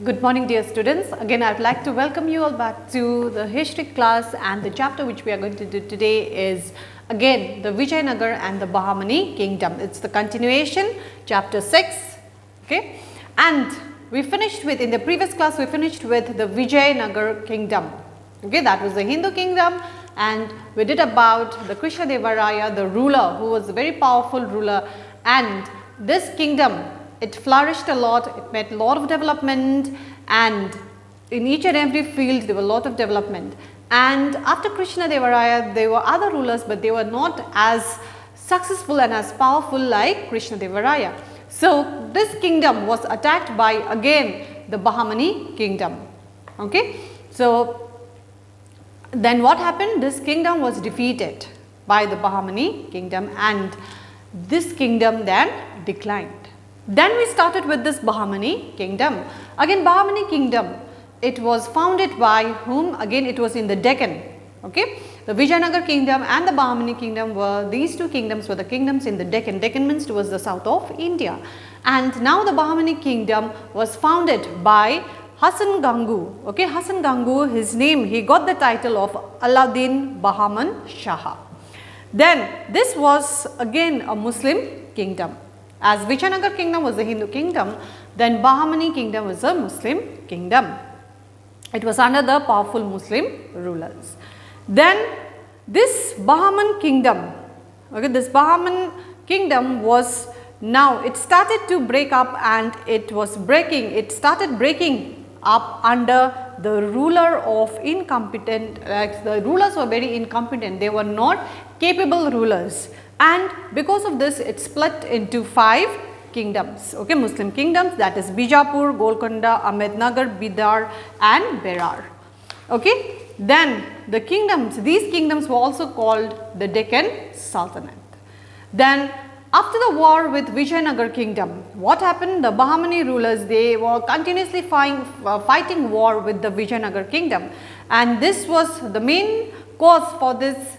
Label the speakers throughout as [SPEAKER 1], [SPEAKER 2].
[SPEAKER 1] Good morning dear students. Again I would like to welcome you all back to the history class, and the chapter which we are going to do today is again the Vijaynagar and the Bahamani kingdom. It's the continuation, chapter 6. Okay, and we finished with, in the previous class we finished with the Vijaynagar kingdom. Okay, that was the Hindu kingdom, and we did about the Krishna Deva Raya, the ruler who was a very powerful ruler, and this kingdom, it flourished a lot, it met a lot of development, and in each and every field there were a lot of development. And after Krishna Deva Raya, there were other rulers, but they were not as successful and as powerful like Krishna Deva Raya. So this kingdom was attacked by again the Bahamani kingdom. Okay, so then what happened? This kingdom was defeated by the Bahamani kingdom, and this kingdom then declined. Then we started with this Bahamani kingdom. Again Bahamani kingdom, it was founded by whom? Again it was in the Deccan. Okay, the Vijaynagar kingdom and the Bahamani kingdom were, these two kingdoms were the kingdoms in the Deccan. Deccan means towards the south of India. And now the Bahamani kingdom was founded by Hasan Gangu. Okay, Hasan Gangu, his name, he got the title of Alauddin Bahman Shah. Then this was again a Muslim kingdom. As Vijaynagar kingdom was a Hindu kingdom, then Bahamani kingdom was a Muslim kingdom. It was under the powerful Muslim rulers. Then this Bahaman kingdom, okay, this Bahaman kingdom was, now it started to break up, and it started breaking up under the ruler of incompetent, the rulers were very incompetent, they were not capable rulers. And because of this, it split into 5 kingdoms, okay, Muslim kingdoms, that is Bijapur, Golconda, Ahmednagar, Bidar and Berar. Okay. Then the kingdoms, these kingdoms were also called the Deccan Sultanate. Then after the war with Vijaynagar kingdom, what happened? The Bahamani rulers, they were continuously fighting war with the Vijaynagar kingdom, and this was the main cause for this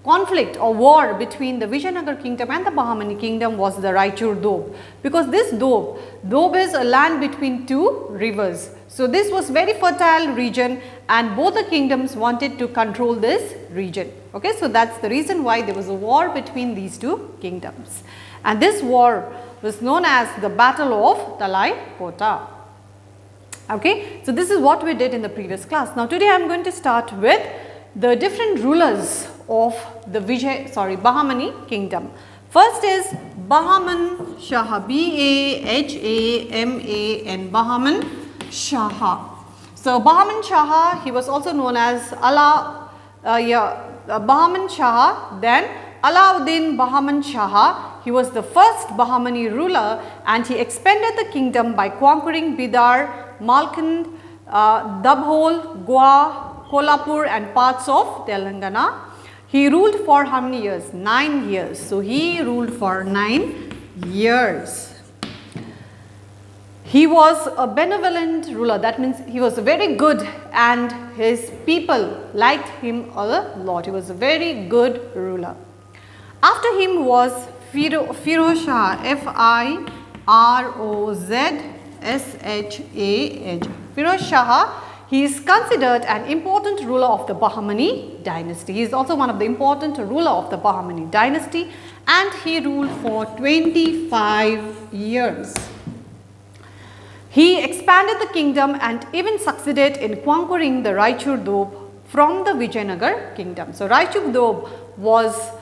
[SPEAKER 1] conflict or war between the Vijaynagar kingdom and the Bahamani kingdom was the Raichur Doab, because this Doab is a land between 2 rivers. So this was very fertile region, and both the kingdoms wanted to control this region. Okay, so that's the reason why there was a war between these 2 kingdoms, and this war was known as the Battle of Talai Kota. Okay, so this is what we did in the previous class. Now today I am going to start with the different rulers of the Bahamani kingdom. First is Bahman Shah, Bahaman, Bahman Shah. So Bahman Shah, he was also known as Bahman Shah, then Alauddin Bahman Shah. He was the first Bahamani ruler, and he expanded the kingdom by conquering Bidar, Malkand, Dabhol, Goa, Kolhapur and parts of Telangana. He ruled for how many years? 9 years. So he ruled for 9 years. He was a benevolent ruler. That means he was very good, and his people liked him a lot. He was a very good ruler. After him was Firoshawa, Firozshah. Firoshawa. He is considered an important ruler of the Bahamani dynasty. He is also one of the important ruler of the Bahamani dynasty, and he ruled for 25 years. He expanded the kingdom and even succeeded in conquering the Raichur Doab from the Vijaynagar kingdom. So Raichur Doab was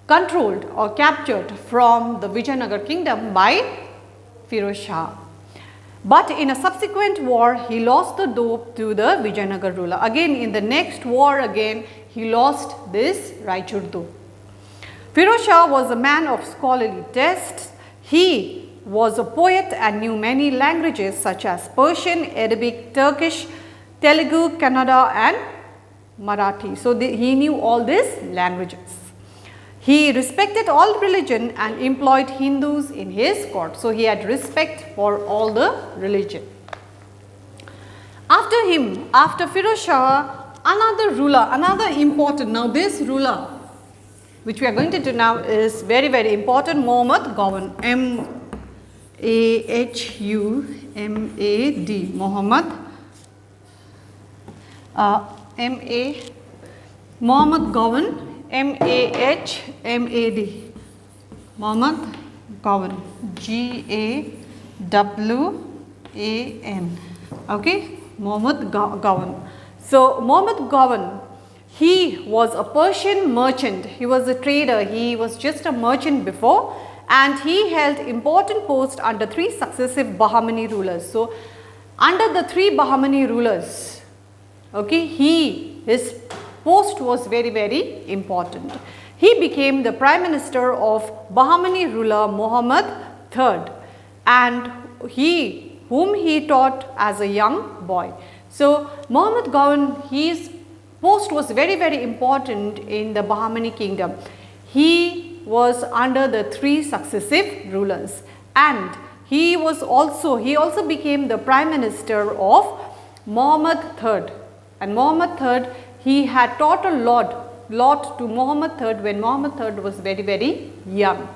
[SPEAKER 1] controlled or captured from the Vijaynagar kingdom by Firoshawa. But in a subsequent war, he lost the Doab to the Vijaynagar ruler. Again, in the next war again, he lost this Raichur Doab. Firoshawa was a man of scholarly tastes. He was a poet and knew many languages such as Persian, Arabic, Turkish, Telugu, Kannada and Marathi. So he knew all these languages. He respected all religion and employed Hindus in his court. So he had respect for all the religion. After him, after Firoshawa, another ruler, another important, now this ruler which we are going to do now is very, very important, Mohammed Govan, A-H-U-M-A-D, Mohammed, Mohammed Govan, M-A-H-M-A-D, Mohammed Govan, G-A-W-A-N, okay, Mohammed Govan. So, Mohammed Govan, he was a Persian merchant, he was a trader, he was just a merchant before, and he held important posts under 3 successive Bahamani rulers. So, under the 3 Bahamani rulers, okay, his post was very, very important. He became the prime minister of Bahamani ruler Mohammed III, and whom he taught as a young boy. So, Mohammed Govan, his post was very, very important in the Bahamani kingdom. He was under the 3 successive rulers, and he also became the prime minister of Mohammed III, and Mohammed III, he had taught a lot to Mohammed III when Mohammed III was very, very young.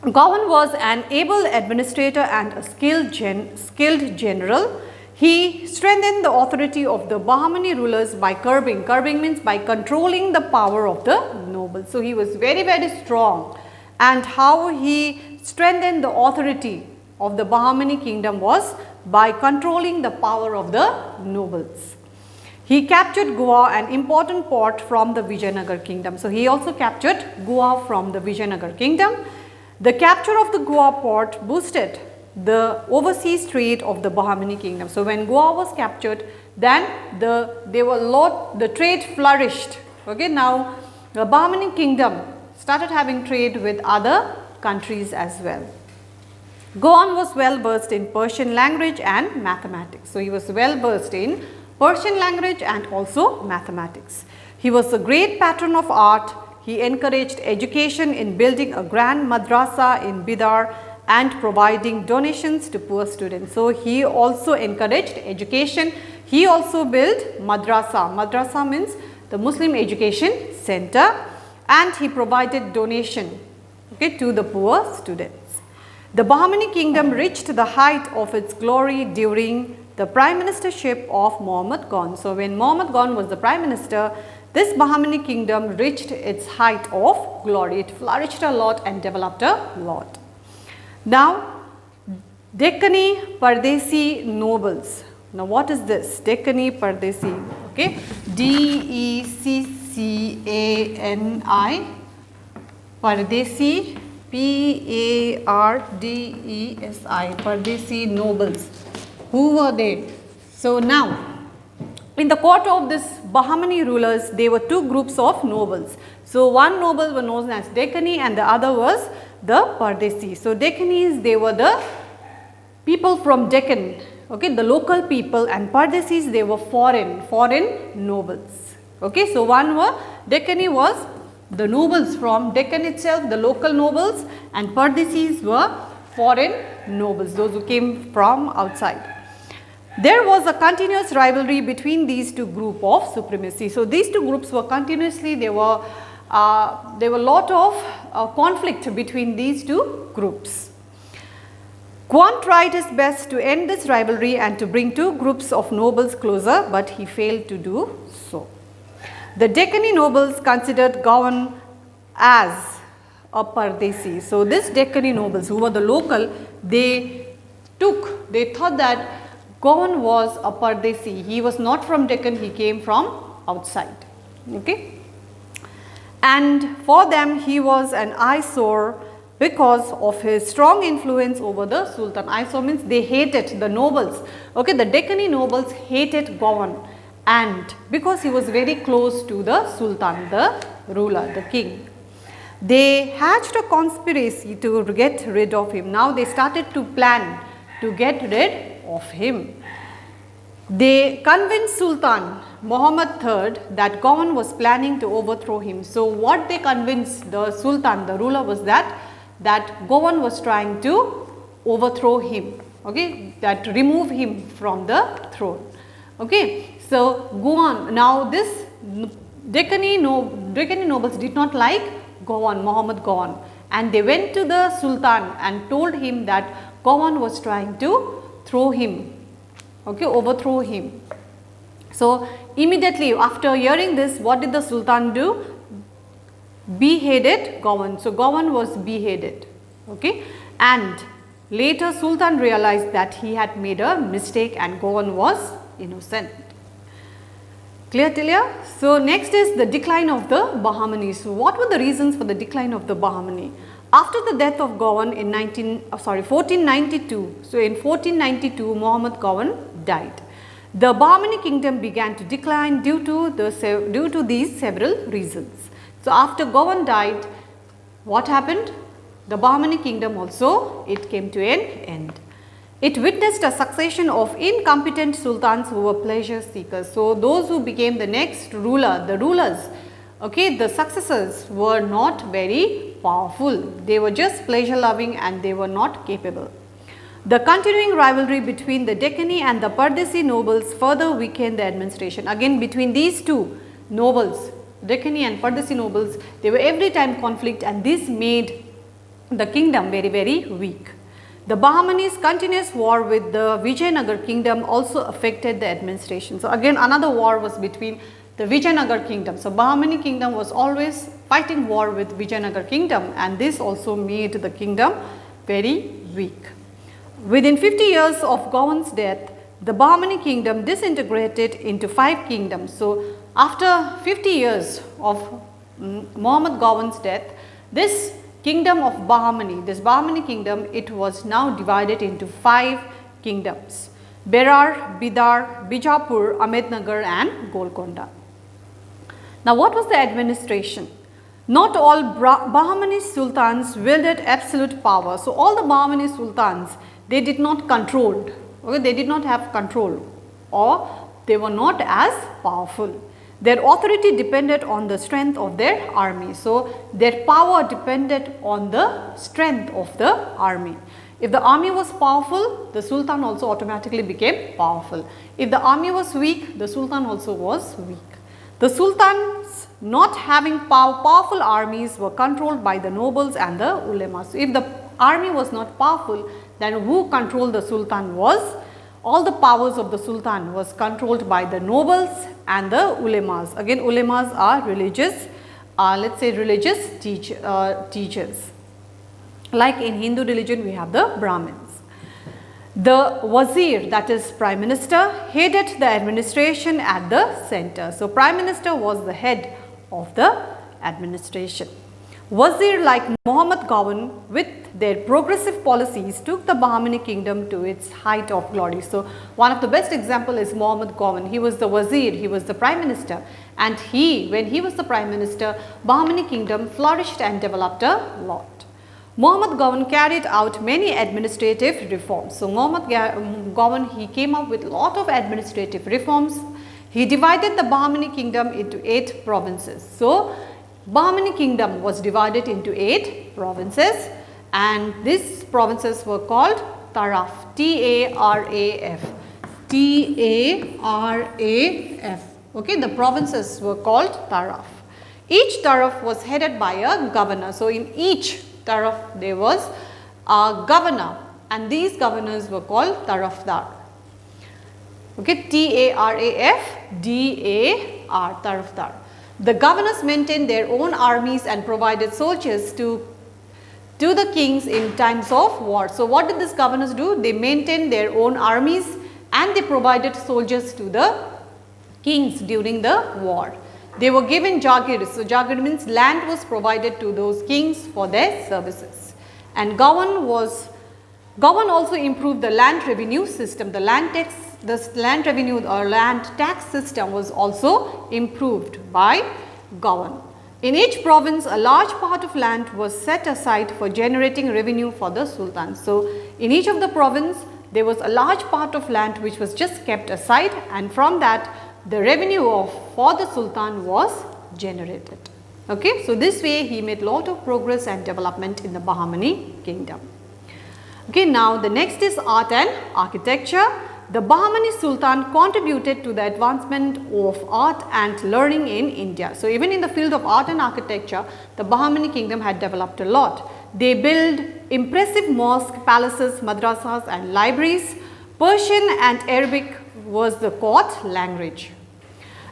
[SPEAKER 1] Gawan was an able administrator and a skilled general. He strengthened the authority of the Bahmani rulers by curbing means by controlling the power of the nobles. So, he was very, very strong, and how he strengthened the authority of the Bahmani kingdom was by controlling the power of the nobles. He captured Goa, an important port from the Vijaynagar kingdom. So, he also captured Goa from the Vijaynagar kingdom. The capture of the Goa port boosted the overseas trade of the Bahamani kingdom. So, when Goa was captured, then the trade flourished. Okay, now the Bahamani kingdom started having trade with other countries as well. Gawan was well versed in Persian language and mathematics. So, he was well versed in Persian language and also mathematics. He was a great patron of art. He encouraged education in building a grand madrasa in Bidar and providing donations to poor students. So, he also encouraged education. He also built madrasa. Madrasa means the Muslim education center, and he provided donation, okay, to the poor students. The Bahamani kingdom reached the height of its glory during the prime ministership of Mohammed Govan. So, when Mohammed Govan was the prime minister, this Bahamani kingdom reached its height of glory. It flourished a lot and developed a lot. Now, Deccani Pardesi nobles. Now, what is this? Deccani Pardesi, okay, D-E-C-C-A-N-I, Pardesi, P-A-R-D-E-S-I, Pardesi nobles. Who were they? So, now, in the court of this Bahamani rulers, there were 2 groups of nobles. So, one noble was known as Deccani and the other was the Pardesi. So, Deccanis, they were the people from Deccan, okay, the local people, and Pardesis, they were foreign nobles. Okay, so Deccani was the nobles from Deccan itself, the local nobles, and Pardesis were foreign nobles, those who came from outside. There was a continuous rivalry between these 2 groups of supremacy. So, these 2 groups were continuously, there were a lot of conflict between these 2 groups. Gawan tried his best to end this rivalry and to bring 2 groups of nobles closer, but he failed to do so. The Deccani nobles considered Gawan as a Pardesi. So, this Deccani nobles who were the local, they thought that Gawan was a Pardesi. He was not from Deccan, he came from outside. Okay. And for them, he was an eyesore because of his strong influence over the Sultan. Eyesore means they hated the nobles. Okay, the Deccani nobles hated Gawan, and because he was very close to the Sultan, the ruler, the king. They hatched a conspiracy to get rid of him. Now they started to plan to get rid of him. They convinced Sultan Mohammed III that Gawan was planning to overthrow him. So, what they convinced the Sultan, the ruler, was that Gawan was trying to overthrow him, okay, that remove him from the throne. Okay. So, Gawan, now this Deccani nobles did not like Gawan, Mohammed Gawan, and they went to the Sultan and told him that Gawan was trying to throw him, okay, overthrow him. So, immediately after hearing this, what did the Sultan do? Beheaded Gawan. So, Gawan was beheaded, okay, and later Sultan realized that he had made a mistake and Gawan was innocent. Clear till here? So, next is the decline of the Bahamanis. So, what were the reasons for the decline of the Bahamani? After the death of Gawan in 1492, so in 1492 Mohammed Govan died. The Bahamani kingdom began to decline due to these several reasons. So, after Gawan died, what happened? The Bahamani kingdom also, it came to an end. It witnessed a succession of incompetent sultans who were pleasure seekers. So, those who became the next ruler, the rulers, okay, the successors were not very powerful. They were just pleasure loving and they were not capable. The continuing rivalry between the Deccani and the Pardesi nobles further weakened the administration. Again, between these two nobles, Deccani and Pardesi nobles, they were every time conflict, and this made the kingdom very, very weak. The Bahamanis' continuous war with the Vijaynagar kingdom also affected the administration. So, again another war was between the Vijaynagar kingdom. So, Bahamani kingdom was always fighting war with Vijayanagar kingdom, and this also made the kingdom very weak. Within 50 years of Gawan's death, the Bahamani kingdom disintegrated into 5 kingdoms. So, after 50 years of Mohammed Gowan's death, this kingdom of Bahamani, this Bahamani kingdom, it was now divided into 5 kingdoms: Berar, Bidar, Bijapur, Ahmednagar and Golconda. Now, what was the administration? Not all Bahamani sultans wielded absolute power. So, all the Bahamani sultans, they did not control, okay, they did not have control, or they were not as powerful. Their authority depended on the strength of their army. So, their power depended on the strength of the army. If the army was powerful, the sultan also automatically became powerful. If the army was weak, the sultan also was weak. The sultans not having powerful armies were controlled by the nobles and the ulemas. So, if the army was not powerful, then who controlled the sultan was? All the powers of the sultan was controlled by the nobles and the ulemas. Again, ulemas are religious, let us say religious teachers. Like in Hindu religion, we have the Brahmins. The wazir, that is prime minister, headed the administration at the center. So, prime minister was the head of the administration. Wazir like Mohammed Govan, with their progressive policies, took the Bahamani kingdom to its height of glory. So, one of the best example is Mohammed Govan. He was the wazir, he was the prime minister, and when he was the prime minister, Bahamani kingdom flourished and developed a lot. Mohammed Govan carried out many administrative reforms. So, Mohammed Govan, he came up with lot of administrative reforms. He divided the Bahamani kingdom into 8 provinces. So, Bahamani kingdom was divided into 8 provinces, and these provinces were called Taraf, T-A-R-A-F, T-A-R-A-F. Okay, the provinces were called Taraf. Each Taraf was headed by a governor. So, in each Taraf there was a governor, and these governors were called Tarafdar. Okay, T-A-R-A-F-D-A-R, Tarafdar. The governors maintained their own armies and provided soldiers to the kings in times of war. So, what did these governors do? They maintained their own armies and they provided soldiers to the kings during the war. They were given jagir. So, jagir means land was provided to those kings for their services. And Gawan also improved the land revenue system. The land revenue or land tax system was also improved by Gawan. In each province, a large part of land was set aside for generating revenue for the sultan. So, in each of the province, there was a large part of land which was just kept aside, and from that the revenue for the sultan was generated. Okay. So, this way he made lot of progress and development in the Bahamani kingdom. Okay, now the next is art and architecture. The Bahamani Sultan contributed to the advancement of art and learning in India. So, even in the field of art and architecture, the Bahamani kingdom had developed a lot. They built impressive mosques, palaces, madrasas and libraries. Persian and Arabic was the court language.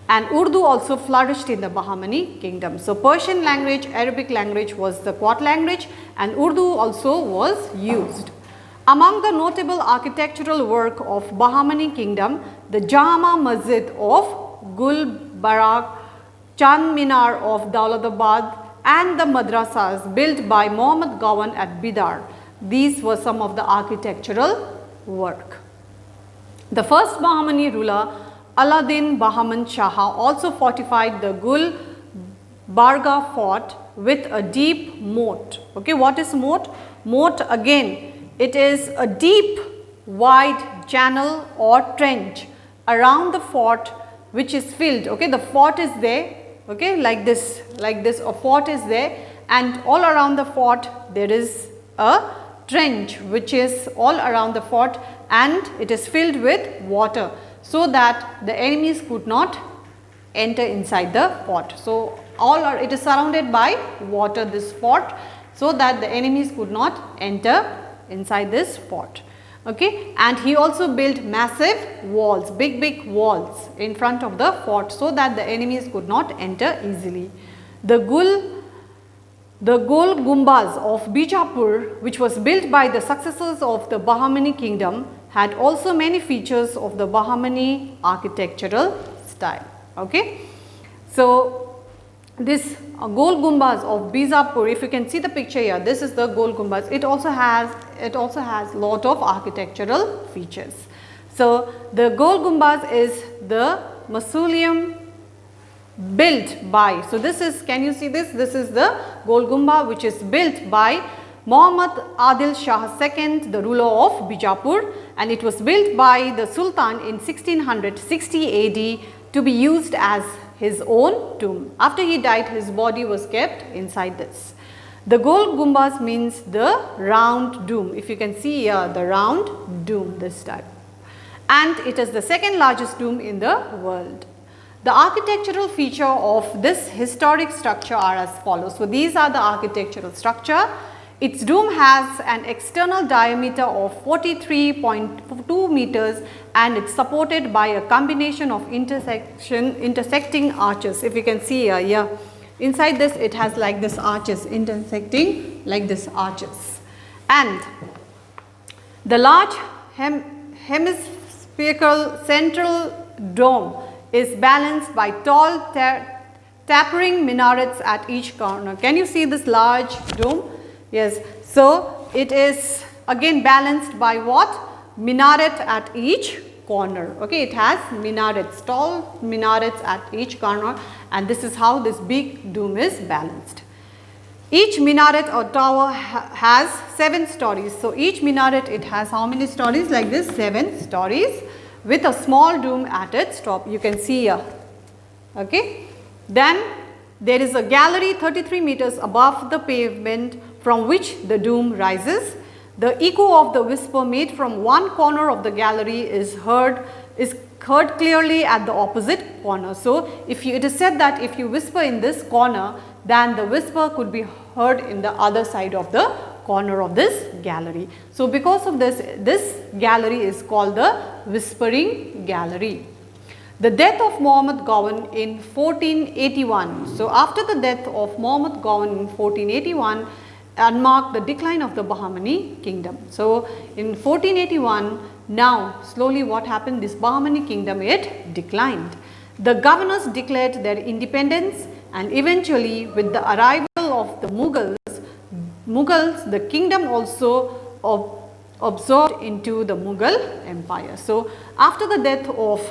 [SPEAKER 1] And Urdu also flourished in the Bahamani kingdom. So, Persian language, Arabic language was the court language and Urdu also was used. Among the notable architectural work of Bahamani kingdom, the Jama Masjid of Gul Barak, Chand Minar of Daulatabad and the madrasas built by Mohammed Govan at Bidar. These were some of the architectural work. The first Bahamani ruler, Alauddin Bahman Shah, also fortified the Gul Barga fort with a deep moat. Okay, what is moat? Moat, again, it is a deep wide channel or trench around the fort which is filled. Okay, the fort is there, okay, like this a fort is there, and all around the fort there is a trench which is all around the fort and it is filled with water, so that the enemies could not enter inside the fort. So, it is surrounded by water, this fort, so that the enemies could not enter inside this fort. Okay. And he also built massive walls, big walls in front of the fort, so that the enemies could not enter easily. The Gol Gumbaz of Bijapur, which was built by the successors of the Bahamani kingdom, had also many features of the Bahamani architectural style. Okay. So, this Gol Gumbaz of Bijapur, if you can see the picture here, this is the Gol Gumbaz. It also has lot of architectural features. So, the Gol Gumbaz is the mausoleum built by, so this is, can you see this? This is the Gol Gumbaz which is built by Muhammad Adil Shah II, the ruler of Bijapur, and it was built by the Sultan in 1660 AD to be used as his own tomb. After he died, his body was kept inside this. The Gol Gumbaz means the round dome. If you can see here, the round dome, this type. And it is the second largest dome in the world. The architectural feature of this historic structure are as follows. So, these are the architectural structure. Its dome has an external diameter of 43.2 meters and it's supported by a combination of intersecting arches. If you can see here, inside this it has like this arches, intersecting like this arches. And the large hemispherical central dome is balanced by tall tapering minarets at each corner. Can you see this large dome? Yes. So, it is again balanced by what? Minaret at each corner. Okay, it has minarets, tall minarets at each corner, and this is how this big dome is balanced. Each minaret or tower has 7 stories. So, each minaret, it has how many stories? Like this, 7 stories with a small dome at its top. You can see here. Okay. Then there is a gallery 33 meters above the pavement from which the dome rises. The echo of the whisper made from one corner of the gallery is heard clearly at the opposite corner. So, it is said that if you whisper in this corner, then the whisper could be heard in the other side of the corner of this gallery. So, because of this, this gallery is called the Whispering Gallery. The death of Mohammed Govan in 1481. So, after the death of Mohammed Govan in 1481, unmarked the decline of the Bahamani kingdom. So, in 1481, now slowly what happened, this Bahamani kingdom, it declined. The governors declared their independence, and eventually with the arrival of the Mughals, the kingdom also absorbed into the Mughal empire. So, after the death of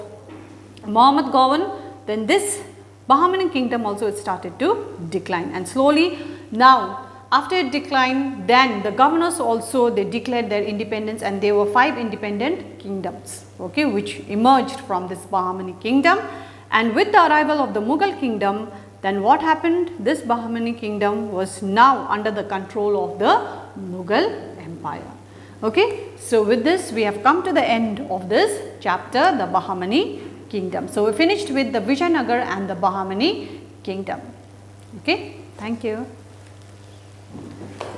[SPEAKER 1] Mohammed Govan, then this Bahamani kingdom also started to decline, and slowly now after it declined, then the governors also, they declared their independence, and there were 5 independent kingdoms, okay, which emerged from this Bahamani kingdom. And with the arrival of the Mughal kingdom, then what happened? This Bahamani kingdom was now under the control of the Mughal empire. Okay. So, with this we have come to the end of this chapter, the Bahamani kingdom. So, we finished with the Vijaynagar and the Bahamani kingdom. Okay. Thank you.